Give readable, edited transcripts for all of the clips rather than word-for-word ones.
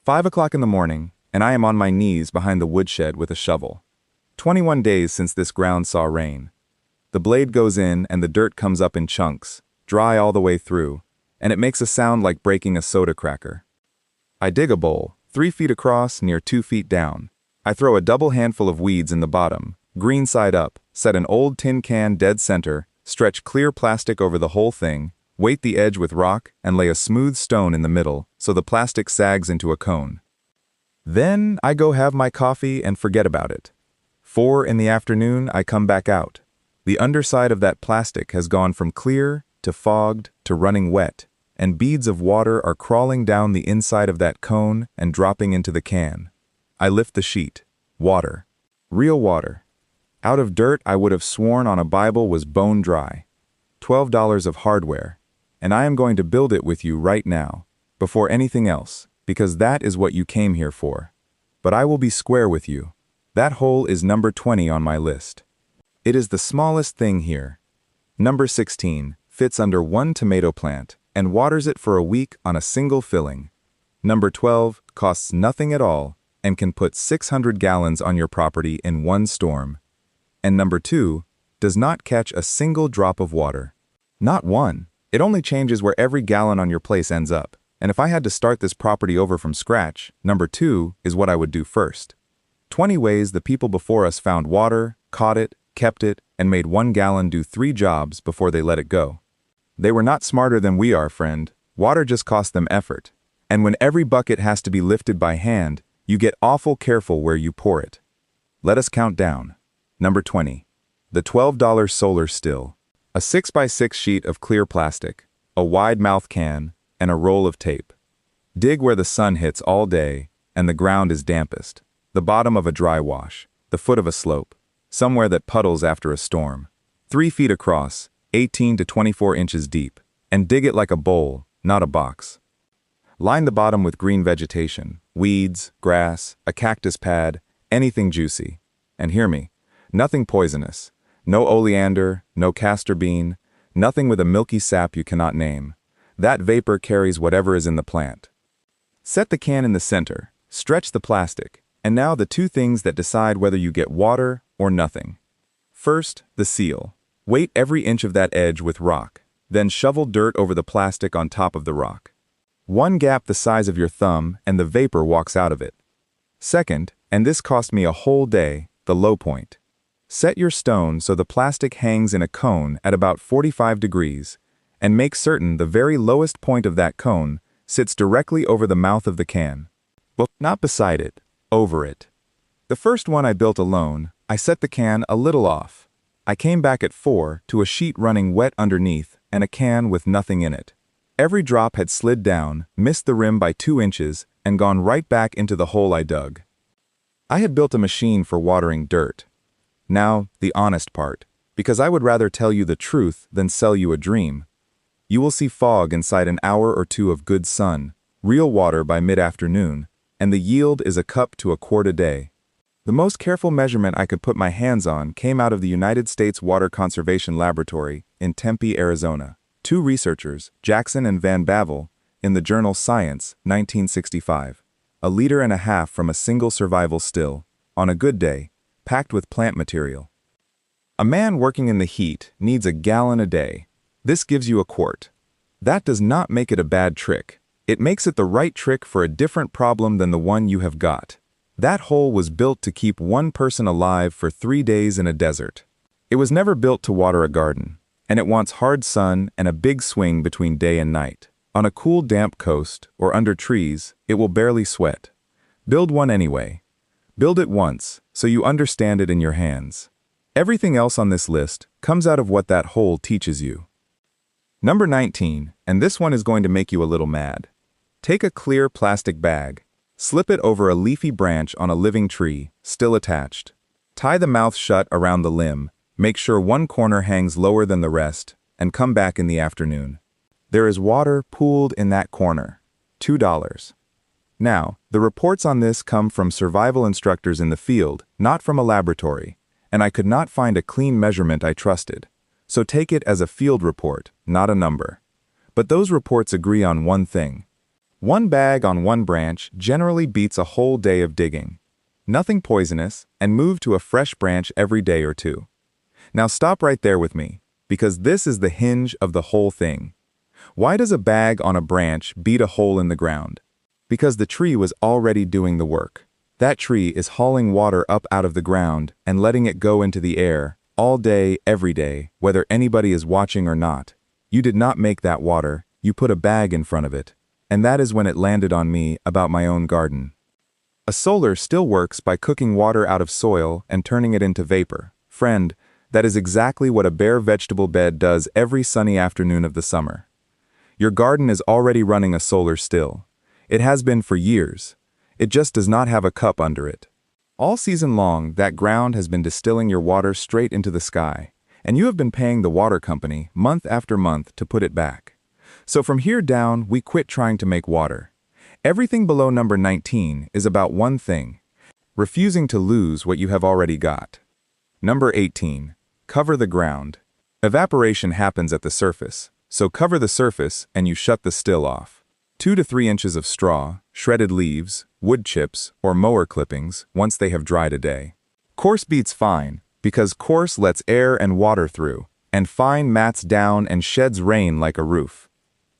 5 o'clock in the morning, and I am on my knees behind the woodshed with a shovel. 21 days since this ground saw rain. The blade goes in and the dirt comes up in chunks, dry all the way through, and it makes a sound like breaking a soda cracker. I dig a bowl, 3 feet across, near 2 feet down. I throw a double handful of weeds in the bottom, green side up, set an old tin can dead center, stretch clear plastic over the whole thing, weight the edge with rock, and lay a smooth stone in the middle so the plastic sags into a cone. Then I go have my coffee and forget about it. 4 in the afternoon, I come back out. The underside of that plastic has gone from clear to fogged to running wet, and beads of water are crawling down the inside of that cone and dropping into the can. I lift the sheet. Water. Real water. Out of dirt I would have sworn on a Bible was bone dry. $12 of hardware. And I am going to build it with you right now, before anything else, because that is what you came here for. But I will be square with you. That hole is number 20 on my list. It is the smallest thing here. Number 16 fits under 1 tomato plant and waters it for a week on a single filling. Number 12 costs nothing at all and can put 600 gallons on your property in one storm. And number 2 does not catch a single drop of water. Not one. It only changes where every gallon on your place ends up. And if I had to start this property over from scratch, number 2 is what I would do first. 20 ways the people before us found water, caught it, kept it, and made 1 gallon do 3 jobs before they let it go. They were not smarter than we are, friend. Water just cost them effort. And when every bucket has to be lifted by hand, you get awful careful where you pour it. Let us count down. Number 20. The $12 solar still. A 6x6 sheet of clear plastic, a wide-mouth can, and a roll of tape. Dig where the sun hits all day and the ground is dampest, the bottom of a dry wash, the foot of a slope, somewhere that puddles after a storm. 3 feet across, 18 to 24 inches deep, and dig it like a bowl, not a box. Line the bottom with green vegetation, weeds, grass, a cactus pad, anything juicy. And hear me, nothing poisonous. No oleander, no castor bean, nothing with a milky sap you cannot name. That vapor carries whatever is in the plant. Set the can in the center, stretch the plastic, and now the 2 things that decide whether you get water or nothing. First, the seal. Weight every inch of that edge with rock, then shovel dirt over the plastic on top of the rock. 1 gap the size of your thumb and the vapor walks out of it. Second, and this cost me a whole day, the low point. Set your stone so the plastic hangs in a cone at about 45 degrees, and make certain the very lowest point of that cone sits directly over the mouth of the can. Well, not beside it, over it. The first one I built alone, I set the can a little off. I came back at 4 to a sheet running wet underneath and a can with nothing in it. Every drop had slid down, missed the rim by 2 inches, and gone right back into the hole I dug. I had built a machine for watering dirt. Now, the honest part, because I would rather tell you the truth than sell you a dream. You will see fog inside an hour or 2 of good sun, real water by mid-afternoon, and the yield is a cup to a quart a day. The most careful measurement I could put my hands on came out of the United States Water Conservation Laboratory in Tempe, Arizona. 2 researchers, Jackson and Van Bavel, in the journal Science, 1965. 1.5 liters from a single survival still, on a good day, packed with plant material. A man working in the heat needs a gallon a day. This gives you a quart. That does not make it a bad trick. It makes it the right trick for a different problem than the one you have got. That hole was built to keep 1 person alive for 3 days in a desert. It was never built to water a garden, and it wants hard sun and a big swing between day and night. On a cool, damp coast, or under trees, it will barely sweat. Build one anyway. Build it once, so you understand it in your hands. Everything else on this list comes out of what that hole teaches you. Number 19, and this one is going to make you a little mad. Take a clear plastic bag, slip it over a leafy branch on a living tree, still attached. Tie the mouth shut around the limb, make sure 1 corner hangs lower than the rest, and come back in the afternoon. There is water pooled in that corner. $2. Now, the reports on this come from survival instructors in the field, not from a laboratory, and I could not find a clean measurement I trusted. So take it as a field report, not a number. But those reports agree on one thing. One bag on one branch generally beats a whole day of digging. Nothing poisonous, and move to a fresh branch every day or two. Now stop right there with me, because this is the hinge of the whole thing. Why does a bag on a branch beat a hole in the ground? Because the tree was already doing the work. That tree is hauling water up out of the ground and letting it go into the air, all day, every day, whether anybody is watching or not. You did not make that water, you put a bag in front of it. And that is when it landed on me about my own garden. A solar still works by cooking water out of soil and turning it into vapor. Friend, that is exactly what a bare vegetable bed does every sunny afternoon of the summer. Your garden is already running a solar still. It has been for years. It just does not have a cup under it. All season long, that ground has been distilling your water straight into the sky, and you have been paying the water company month after month to put it back. So from here down, we quit trying to make water. Everything below number 19 is about one thing: refusing to lose what you have already got. Number 18. Cover the ground. Evaporation happens at the surface, so cover the surface and you shut the still off. 2 to 3 inches of straw, shredded leaves, wood chips, or mower clippings once they have dried a day. Coarse beats fine, because coarse lets air and water through, and fine mats down and sheds rain like a roof.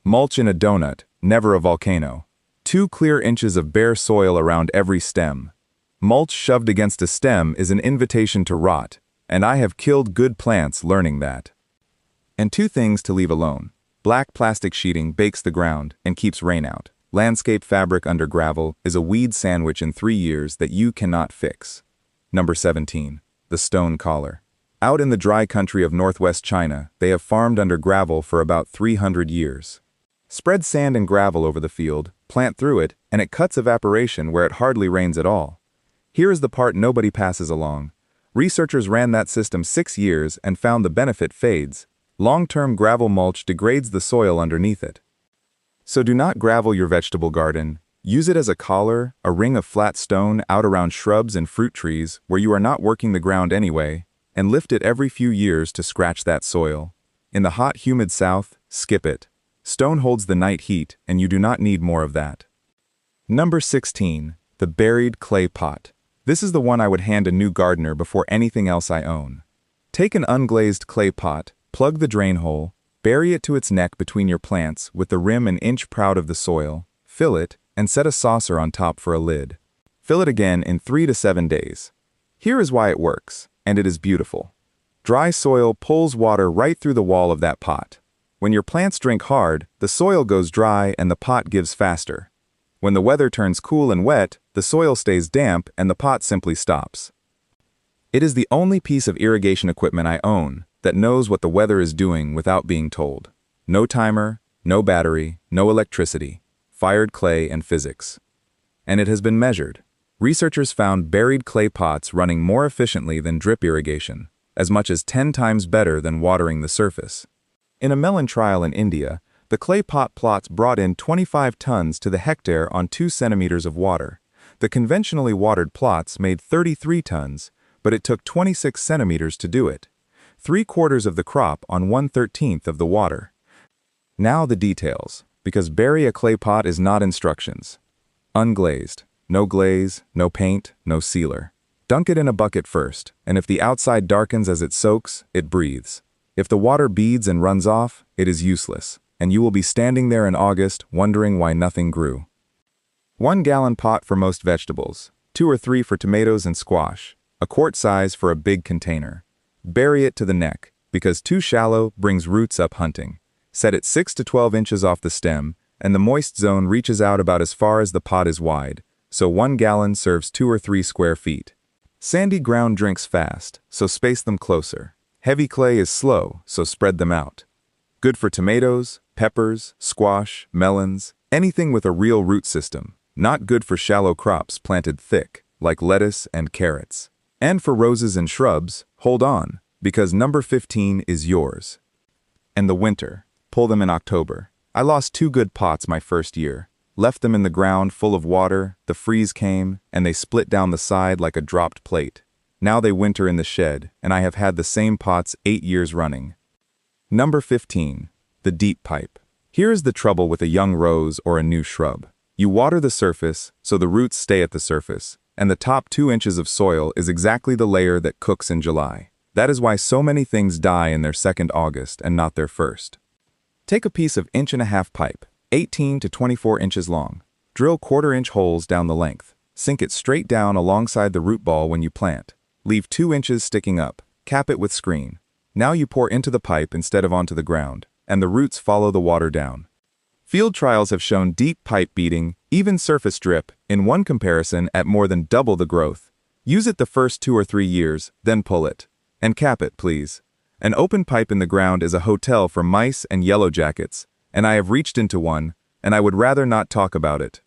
Mulch in a donut, never a volcano. 2 clear inches of bare soil around every stem. Mulch shoved against a stem is an invitation to rot, and I have killed good plants learning that. And 2 things to leave alone. Black plastic sheeting bakes the ground and keeps rain out. Landscape fabric under gravel is a weed sandwich in 3 years that you cannot fix. Number 17. The stone collar. Out in the dry country of northwest China, they have farmed under gravel for about 300 years. Spread sand and gravel over the field, plant through it, and it cuts evaporation where it hardly rains at all. Here is the part nobody passes along. Researchers ran that system 6 years and found the benefit fades. Long-term gravel mulch degrades the soil underneath it. So do not gravel your vegetable garden. Use it as a collar, a ring of flat stone out around shrubs and fruit trees where you are not working the ground anyway, and lift it every few years to scratch that soil. In the hot, humid south, skip it. Stone holds the night heat, and you do not need more of that. Number 16. The buried clay pot. This is the one I would hand a new gardener before anything else I own. Take an unglazed clay pot, plug the drain hole, bury it to its neck between your plants with the rim an inch proud of the soil, fill it, and set a saucer on top for a lid. Fill it again in 3 to 7 days. Here is why it works, and it is beautiful. Dry soil pulls water right through the wall of that pot. When your plants drink hard, the soil goes dry and the pot gives faster. When the weather turns cool and wet, the soil stays damp and the pot simply stops. It is the only piece of irrigation equipment I own that knows what the weather is doing without being told. No timer, no battery, no electricity, fired clay and physics. And it has been measured. Researchers found buried clay pots running more efficiently than drip irrigation, as much as 10 times better than watering the surface. In a melon trial in India, the clay pot plots brought in 25 tons to the hectare on 2 centimeters of water. The conventionally watered plots made 33 tons, but it took 26 centimeters to do it. 3/4 of the crop on 1/13 of the water. Now the details, because bury a clay pot is not instructions. Unglazed, no glaze, no paint, no sealer. Dunk it in a bucket first, and if the outside darkens as it soaks, it breathes. If the water beads and runs off, it is useless, and you will be standing there in August wondering why nothing grew. 1 gallon pot for most vegetables, 2 or 3 for tomatoes and squash, a quart size for a big container. Bury it to the neck, because too shallow brings roots up hunting. Set it 6 to 12 inches off the stem, and the moist zone reaches out about as far as the pot is wide, so 1 gallon serves 2 or 3 square feet. Sandy ground drinks fast, so space them closer. Heavy clay is slow, so spread them out. Good for tomatoes, peppers, squash, melons, anything with a real root system. Not good for shallow crops planted thick, like lettuce and carrots. And for roses and shrubs, hold on, because number 15 is yours. And the winter, pull them in October. I lost 2 good pots my first year. Left them in the ground full of water, the freeze came, and they split down the side like a dropped plate. Now they winter in the shed, and I have had the same pots 8 years running. Number 15. The deep pipe. Here is the trouble with a young rose or a new shrub. You water the surface, so the roots stay at the surface, and the top 2 inches of soil is exactly the layer that cooks in July. That is why so many things die in their second August and not their first. Take a piece of 1.5-inch pipe, 18 to 24 inches long. Drill 1/4-inch holes down the length. Sink it straight down alongside the root ball when you plant. Leave 2 inches sticking up. Cap it with screen. Now you pour into the pipe instead of onto the ground, and the roots follow the water down. Field trials have shown deep pipe beating, even surface drip, in one comparison at more than double the growth. Use it the first 2 or 3 years, then pull it. And cap it, please. An open pipe in the ground is a hotel for mice and yellow jackets, and I have reached into one, and I would rather not talk about it.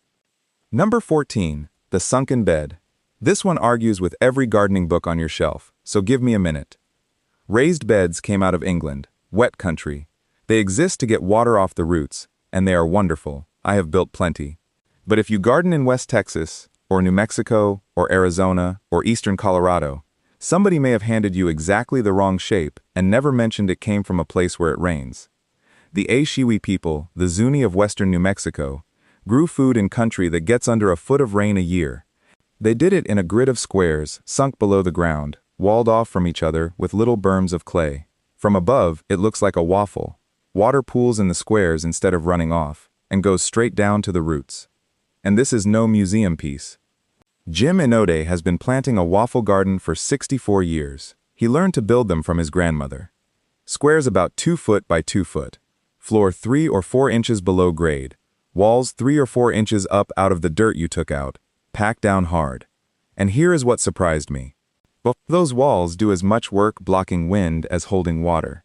Number 14. The sunken bed. This one argues with every gardening book on your shelf, so give me a minute. Raised beds came out of England, wet country. They exist to get water off the roots, and they are wonderful. I have built plenty. But if you garden in West Texas, or New Mexico, or Arizona, or eastern Colorado, somebody may have handed you exactly the wrong shape and never mentioned it came from a place where it rains. The Ashiwi people, the Zuni of western New Mexico, grew food in country that gets under a foot of rain a year. They did it in a grid of squares, sunk below the ground, walled off from each other with little berms of clay. From above, it looks like a waffle. Water pools in the squares instead of running off, and goes straight down to the roots. And this is no museum piece. Jim Inode has been planting a waffle garden for 64 years. He learned to build them from his grandmother. Squares about 2 foot by 2 foot. Floor 3 or 4 inches below grade. Walls 3 or 4 inches up out of the dirt you took out. Packed down hard. And here is what surprised me. Those walls do as much work blocking wind as holding water.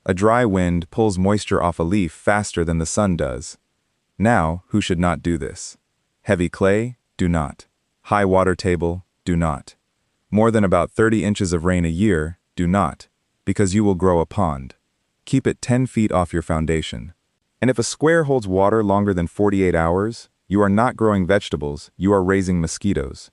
A dry wind pulls moisture off a leaf faster than the sun does. Now, who should not do this? Heavy clay? Do not. High water table? Do not. More than about 30 inches of rain a year? Do not. Because you will grow a pond. Keep it 10 feet off your foundation. And if a square holds water longer than 48 hours, you are not growing vegetables, you are raising mosquitoes.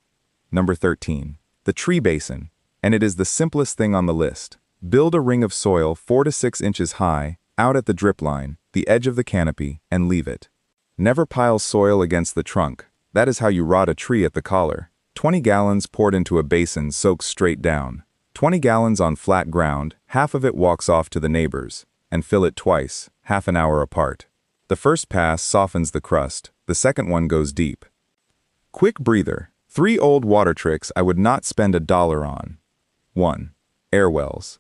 Number 13. The tree basin. And it is the simplest thing on the list. Build a ring of soil 4 to 6 inches high, out at the drip line, the edge of the canopy, and leave it. Never pile soil against the trunk. That is how you rot a tree at the collar. 20 gallons poured into a basin soaks straight down. 20 gallons on flat ground, half of it walks off to the neighbors. And fill it twice, half an hour apart. The first pass softens the crust, the second one goes deep. Quick breather. 3 old water tricks I would not spend $1 on. 1. Air wells.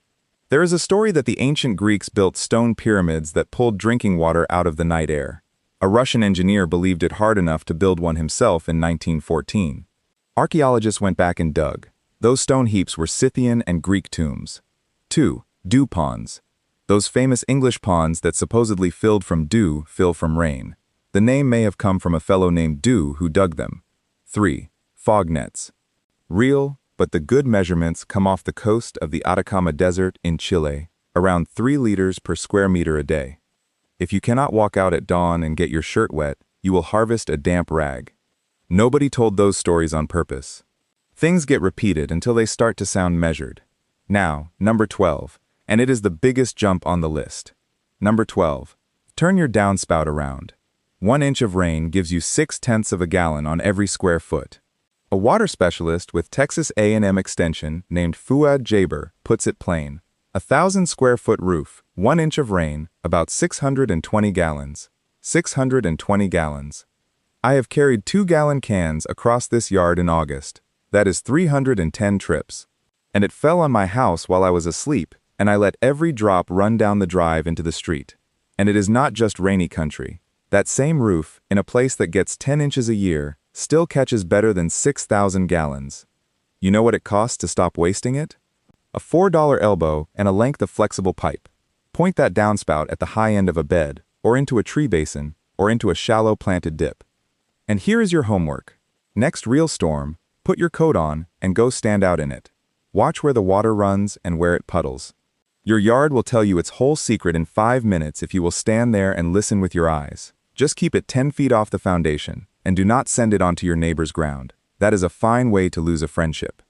There is a story that the ancient Greeks built stone pyramids that pulled drinking water out of the night air. A Russian engineer believed it hard enough to build one himself in 1914. Archaeologists went back and dug. Those stone heaps were Scythian and Greek tombs. 2. Dew ponds. Those famous English ponds that supposedly filled from dew fill from rain. The name may have come from a fellow named Dew who dug them. 3. Fog nets. Real, but the good measurements come off the coast of the Atacama Desert in Chile, around 3 liters per square meter a day. If you cannot walk out at dawn and get your shirt wet, you will harvest a damp rag. Nobody told those stories on purpose. Things get repeated until they start to sound measured. Now, number 12. And it is the biggest jump on the list. Number 12. Turn your downspout around. 1 inch of rain gives you 0.6 of a gallon on every square foot. A water specialist with Texas A&M Extension named Fuad Jaber puts it plain. 1,000 square foot roof, 1 inch of rain, about 620 gallons. 620 gallons. I have carried 2-gallon cans across this yard in August. That is 310 trips. And it fell on my house while I was asleep, and I let every drop run down the drive into the street. And it is not just rainy country. That same roof, in a place that gets 10 inches a year, still catches better than 6,000 gallons. You know what it costs to stop wasting it? A $4 elbow and a length of flexible pipe. Point that downspout at the high end of a bed, or into a tree basin, or into a shallow planted dip. And here is your homework. Next real storm, put your coat on and go stand out in it. Watch where the water runs and where it puddles. Your yard will tell you its whole secret in 5 minutes if you will stand there and listen with your eyes. Just keep it 10 feet off the foundation, and do not send it onto your neighbor's ground. That is a fine way to lose a friendship.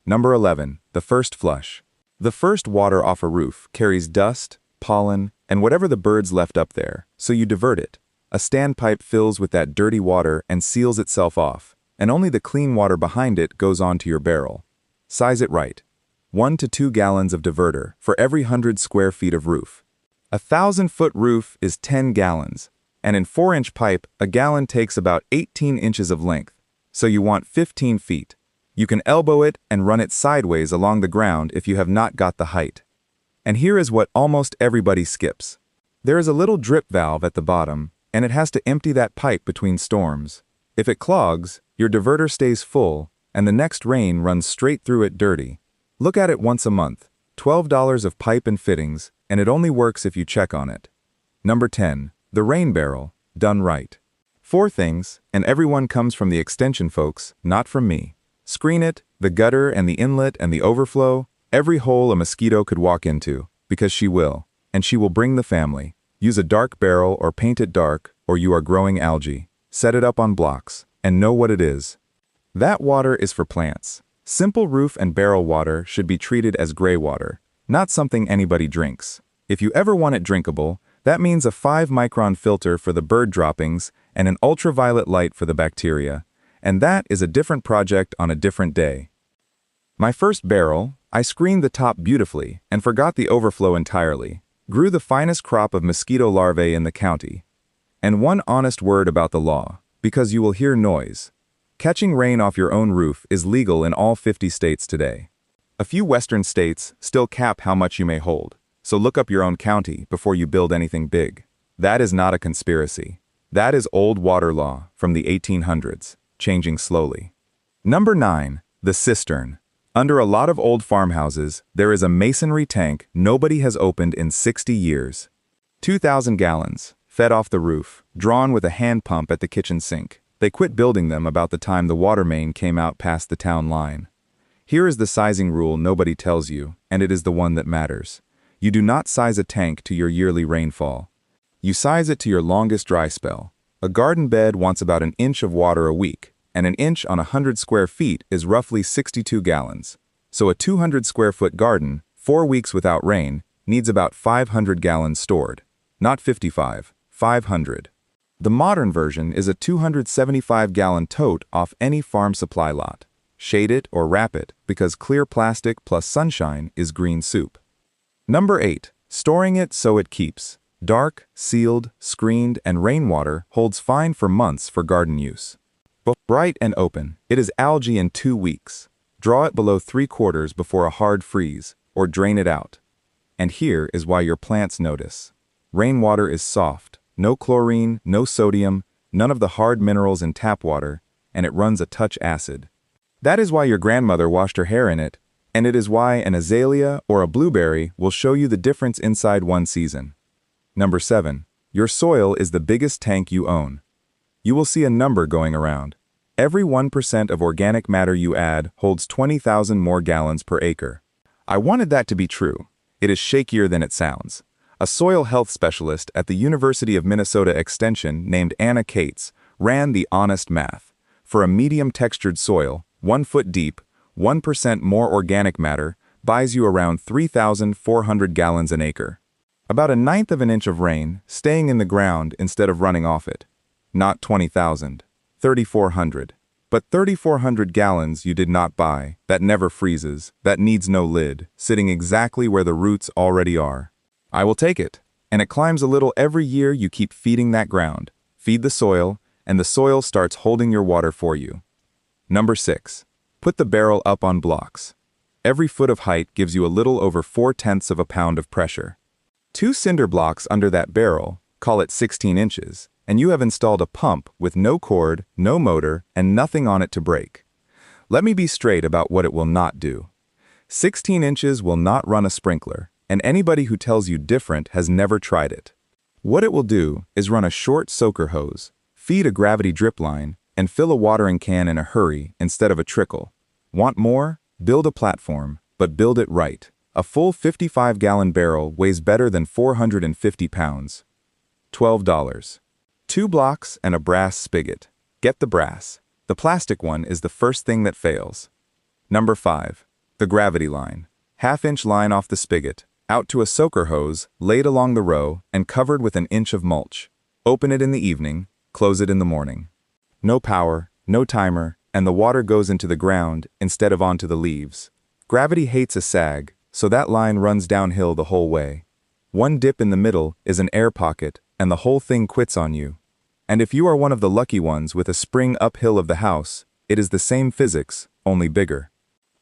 Number 11. The first flush. The first water off a roof carries dust, pollen, and whatever the birds left up there, so you divert it. A standpipe fills with that dirty water and seals itself off, and only the clean water behind it goes onto your barrel. Size it right. 1 to 2 gallons of diverter for every 100 square feet of roof. A 1,000-foot roof is 10 gallons, and in 4-inch pipe, a gallon takes about 18 inches of length, so you want 15 feet. You can elbow it and run it sideways along the ground if you have not got the height. And here is what almost everybody skips. There is a little drip valve at the bottom, and it has to empty that pipe between storms. If it clogs, your diverter stays full, and the next rain runs straight through it dirty. Look at it once a month, $12 of pipe and fittings, and it only works if you check on it. Number 10. The rain barrel, done right. 4 things, and everyone comes from the extension folks, not from me. Screen it, the gutter and the inlet and the overflow, every hole a mosquito could walk into, because she will, and she will bring the family. Use a dark barrel or paint it dark, or you are growing algae. Set it up on blocks, and know what it is. That water is for plants. Simple roof and barrel water should be treated as gray water, not something anybody drinks. If you ever want it drinkable, that means a 5-micron filter for the bird droppings and an ultraviolet light for the bacteria, and that is a different project on a different day. My first barrel, I screened the top beautifully and forgot the overflow entirely, grew the finest crop of mosquito larvae in the county. And one honest word about the law, because you will hear noise. Catching rain off your own roof is legal in all 50 states today. A few western states still cap how much you may hold, so look up your own county before you build anything big. That is not a conspiracy. That is old water law from the 1800s, changing slowly. Number 9. The cistern. Under a lot of old farmhouses, there is a masonry tank nobody has opened in 60 years. 2,000 gallons, fed off the roof, drawn with a hand pump at the kitchen sink. They quit building them about the time the water main came out past the town line. Here is the sizing rule nobody tells you, and it is the one that matters. You do not size a tank to your yearly rainfall. You size it to your longest dry spell. A garden bed wants about an inch of water a week, and an inch on 100 square feet is roughly 62 gallons. So a 200 square foot garden, 4 weeks without rain, needs about 500 gallons stored. Not 55, 500. The modern version is a 275-gallon tote off any farm supply lot. Shade it or wrap it, because clear plastic plus sunshine is green soup. Number 8. Storing it so it keeps. Dark, sealed, screened, and rainwater holds fine for months for garden use. Bright and open, it is algae in 2 weeks. Draw it below 3/4 before a hard freeze, or drain it out. And here is why your plants notice. Rainwater is soft. No chlorine, no sodium, none of the hard minerals in tap water, and it runs a touch acid. That is why your grandmother washed her hair in it, and it is why an azalea or a blueberry will show you the difference inside one season. Number 7. Your soil is the biggest tank you own. You will see a number going around. Every 1% of organic matter you add holds 20,000 more gallons per acre. I wanted that to be true. It is shakier than it sounds. A soil health specialist at the University of Minnesota Extension named Anna Cates ran the honest math. For a medium-textured soil, 1 foot deep, 1% more organic matter buys you around 3,400 gallons an acre. About 1/9 of an inch of rain staying in the ground instead of running off it. Not 20,000, 3,400. But 3,400 gallons you did not buy, that never freezes, that needs no lid, sitting exactly where the roots already are. I will take it, and it climbs a little every year you keep feeding that ground. Feed the soil, and the soil starts holding your water for you. Number 6. Put the barrel up on blocks. Every foot of height gives you a little over 4/10 of a pound of pressure. 2 cinder blocks under that barrel, call it 16 inches, and you have installed a pump with no cord, no motor, and nothing on it to break. Let me be straight about what it will not do. 16 inches will not run a sprinkler, and anybody who tells you different has never tried it. What it will do is run a short soaker hose, feed a gravity drip line, and fill a watering can in a hurry instead of a trickle. Want more? Build a platform, but build it right. A full 55-gallon barrel weighs better than 450 pounds. $12. 2 blocks and a brass spigot. Get the brass. The plastic one is the first thing that fails. Number 5. The gravity line. 1/2-inch line off the spigot. Out to a soaker hose, laid along the row, and covered with an inch of mulch. Open it in the evening, close it in the morning. No power, no timer, and the water goes into the ground instead of onto the leaves. Gravity hates a sag, so that line runs downhill the whole way. One dip in the middle is an air pocket, and the whole thing quits on you. And if you are one of the lucky ones with a spring uphill of the house, it is the same physics, only bigger.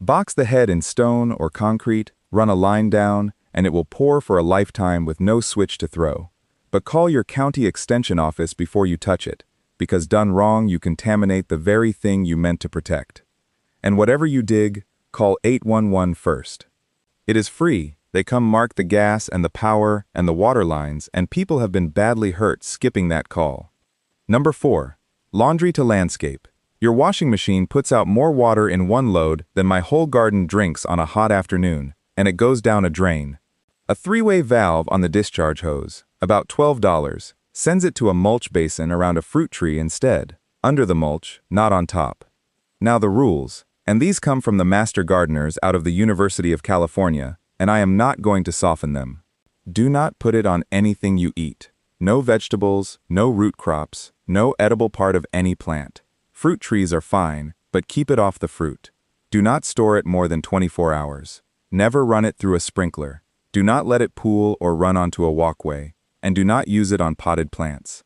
Box the head in stone or concrete, run a line down, and it will pour for a lifetime with no switch to throw. But call your county extension office before you touch it, because done wrong you contaminate the very thing you meant to protect. And whatever you dig, call 811 first. It is free. They come mark the gas and the power and the water lines, and people have been badly hurt skipping that call. Number 4. Laundry to landscape. Your washing machine puts out more water in one load than my whole garden drinks on a hot afternoon, and it goes down a drain. A 3-way valve on the discharge hose, about $12, sends it to a mulch basin around a fruit tree instead, under the mulch, not on top. Now the rules, and these come from the master gardeners out of the University of California, and I am not going to soften them. Do not put it on anything you eat. No vegetables, no root crops, no edible part of any plant. Fruit trees are fine, but keep it off the fruit. Do not store it more than 24 hours. Never run it through a sprinkler. Do not let it pool or run onto a walkway, and do not use it on potted plants.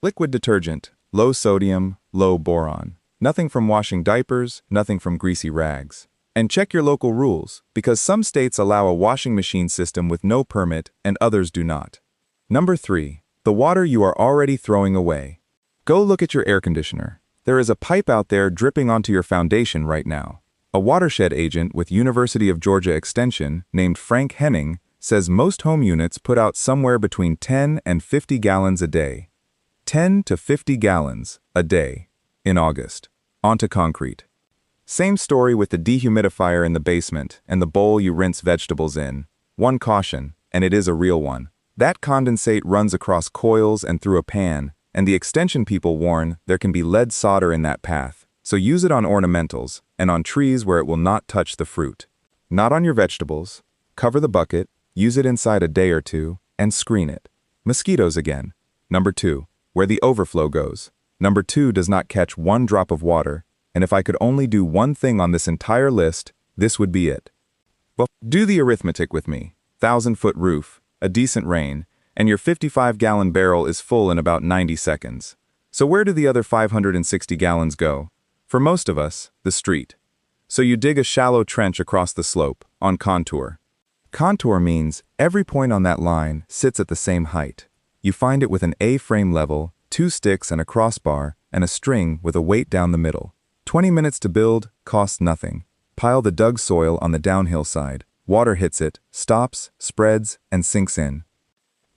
Liquid detergent, low sodium, low boron. Nothing from washing diapers, nothing from greasy rags. And check your local rules, because some states allow a washing machine system with no permit and others do not. Number 3. The water you are already throwing away. Go look at your air conditioner. There is a pipe out there dripping onto your foundation right now. A watershed agent with University of Georgia Extension, named Frank Henning, says most home units put out somewhere between 10 and 50 gallons a day. 10 to 50 gallons a day in August. Onto concrete. Same story with the dehumidifier in the basement and the bowl you rinse vegetables in. One caution, and it is a real one. That condensate runs across coils and through a pan, and the extension people warn there can be lead solder in that path. So use it on ornamentals and on trees where it will not touch the fruit. Not on your vegetables. Cover the bucket, use it inside a day or two, and screen it. Mosquitoes again. Number 2. Where the overflow goes. Number 2 does not catch one drop of water, and if I could only do one thing on this entire list, this would be it. Well, do the arithmetic with me. 1,000-foot roof, a decent rain, and your 55-gallon barrel is full in about 90 seconds. So where do the other 560 gallons go? For most of us, the street. So you dig a shallow trench across the slope, on contour. Contour means every point on that line sits at the same height. You find it with an A-frame level, 2 sticks and a crossbar, and a string with a weight down the middle. 20 minutes to build, costs nothing. Pile the dug soil on the downhill side. Water hits it, stops, spreads, and sinks in.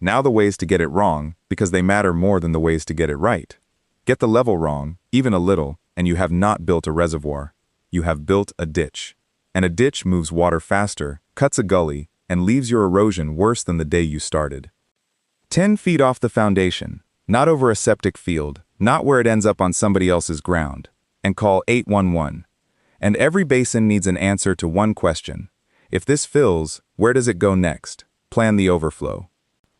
Now the ways to get it wrong, because they matter more than the ways to get it right. Get the level wrong, even a little, and you have not built a reservoir. You have built a ditch. And a ditch moves water faster, cuts a gully, and leaves your erosion worse than the day you started. 10 feet off the foundation, not over a septic field, not where it ends up on somebody else's ground. And call 811. And every basin needs an answer to one question. If this fills, where does it go next? Plan the overflow.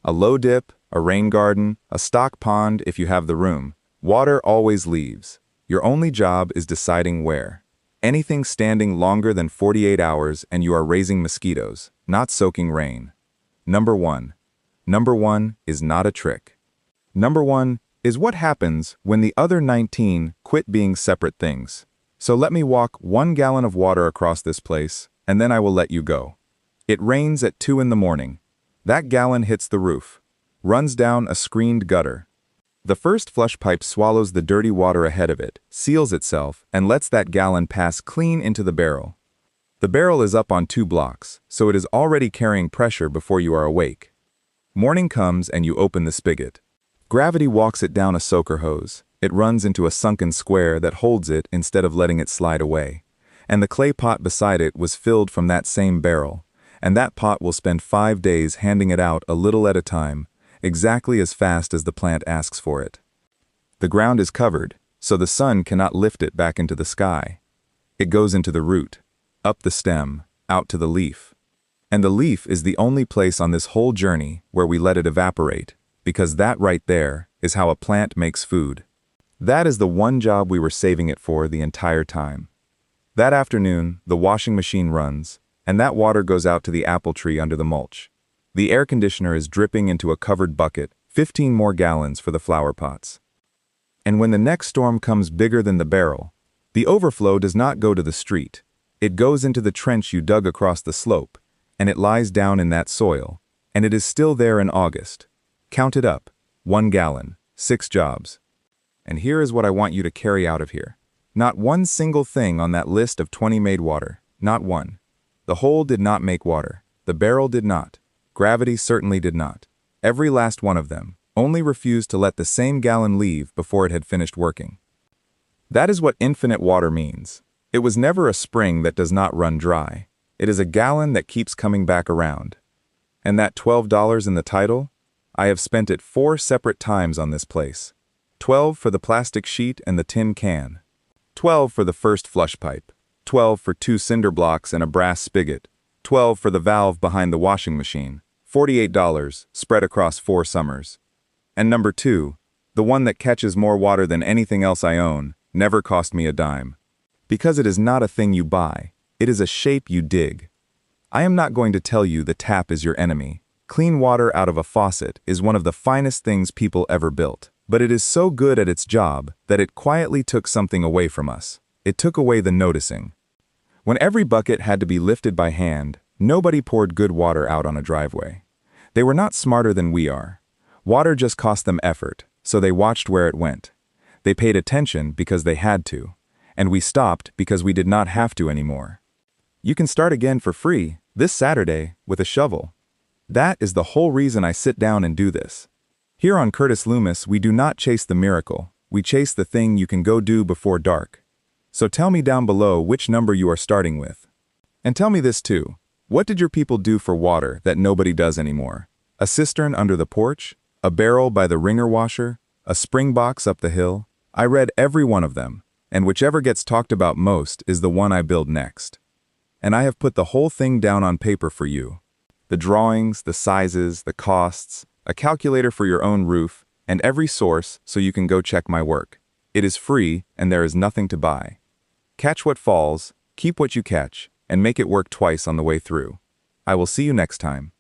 A low dip, a rain garden, a stock pond if you have the room. Water always leaves. Your only job is deciding where. Anything standing longer than 48 hours and you are raising mosquitoes, not soaking rain. Number 1. Number 1 is not a trick. Number 1 is what happens when the other 19 quit being separate things. So let me walk 1 gallon of water across this place, and then I will let you go. It rains at 2 in the morning. That gallon hits the roof, runs down a screened gutter. The first flush pipe swallows the dirty water ahead of it, seals itself, and lets that gallon pass clean into the barrel. The barrel is up on 2 blocks, so it is already carrying pressure before you are awake. Morning comes and you open the spigot. Gravity walks it down a soaker hose. It runs into a sunken square that holds it instead of letting it slide away. And the clay pot beside it was filled from that same barrel, and that pot will spend 5 days handing it out a little at a time, exactly as fast as the plant asks for it. The ground is covered, so the sun cannot lift it back into the sky. It goes into the root, up the stem, out to the leaf. And the leaf is the only place on this whole journey where we let it evaporate, because that right there is how a plant makes food. That is the one job we were saving it for the entire time. That afternoon, the washing machine runs, and that water goes out to the apple tree under the mulch. The air conditioner is dripping into a covered bucket, 15 more gallons for the flower pots. And when the next storm comes bigger than the barrel, the overflow does not go to the street. It goes into the trench you dug across the slope, and it lies down in that soil, and it is still there in August. Count it up, 1 gallon, 6 jobs. And here is what I want you to carry out of here. Not one single thing on that list of 20 made water, not one. The hole did not make water. The barrel did not. Gravity certainly did not. Every last one of them only refused to let the same gallon leave before it had finished working. That is what infinite water means. It was never a spring that does not run dry. It is a gallon that keeps coming back around. And that $12 in the title? I have spent it 4 separate times on this place. 12 for the plastic sheet and the tin can. 12 for the first flush pipe. 12 for 2 cinder blocks and a brass spigot. 12 for the valve behind the washing machine. $48 spread across 4 summers. And number 2, the one that catches more water than anything else I own, never cost me a dime. Because it is not a thing you buy, it is a shape you dig. I am not going to tell you the tap is your enemy. Clean water out of a faucet is one of the finest things people ever built. But it is so good at its job that it quietly took something away from us. It took away the noticing. When every bucket had to be lifted by hand, nobody poured good water out on a driveway. They were not smarter than we are. Water just cost them effort, so they watched where it went. They paid attention because they had to, and we stopped because we did not have to anymore. You can start again for free this Saturday with a shovel. That is the whole reason I sit down and do this. Here on Curtis Loomis, we do not chase the miracle. We chase the thing you can go do before dark. So tell me down below which number you are starting with. And tell me this too. What did your people do for water that nobody does anymore? A cistern under the porch? A barrel by the wringer washer? A spring box up the hill? I read every one of them, and whichever gets talked about most is the one I build next. And I have put the whole thing down on paper for you. The drawings, the sizes, the costs, a calculator for your own roof, and every source so you can go check my work. It is free and there is nothing to buy. Catch what falls, keep what you catch, and make it work twice on the way through. I will see you next time.